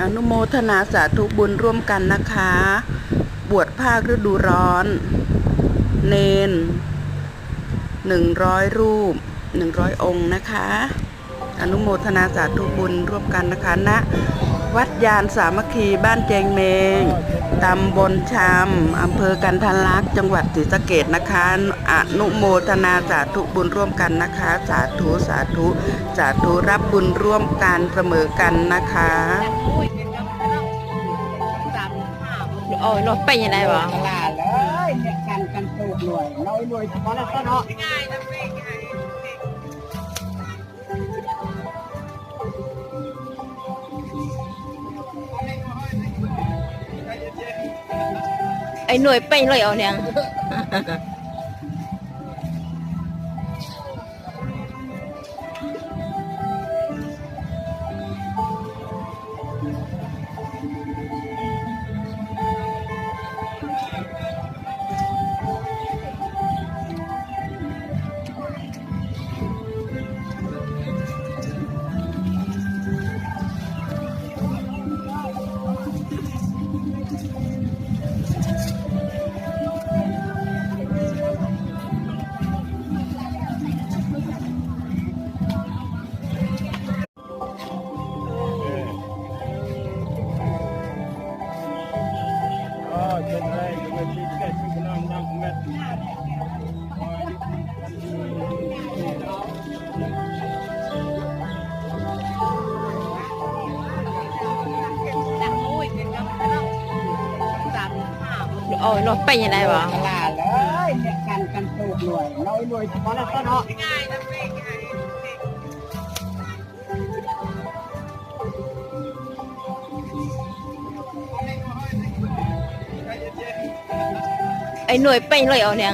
อนุโมทนาสาธุบุญร่วมกันนะคะ บวชภาคฤดูร้อน เนน100 รูป100 องค์นะคะ อนุโมทนาสาธุบุญร่วมกันนะคะณวัดยานสามัคคีบ้านแจงเมงตำบลชามอำเภอกันทะลักจังหวัดศรีสะเกษนะคะอนุโมทนาสาธุบุญร่วมกันนะคะ สาธุสาธุสาธุรับบุญร่วมกันเสมอกันนะคะโอ้ยรถไปยังไงวะตลาดเลยเนี่ยกันตูกรวยรวยเฉพาะแล้วก็เนาะไอ้หน่วยไปเลยเอาเนี่ยโอ้ยรถไปยังไงวะตลาดเลยเนี่ยกันตูกรวยรวยเฉพาะแล้วก็เนาะไอ้หน่วยไปเลยเอาเนี่ย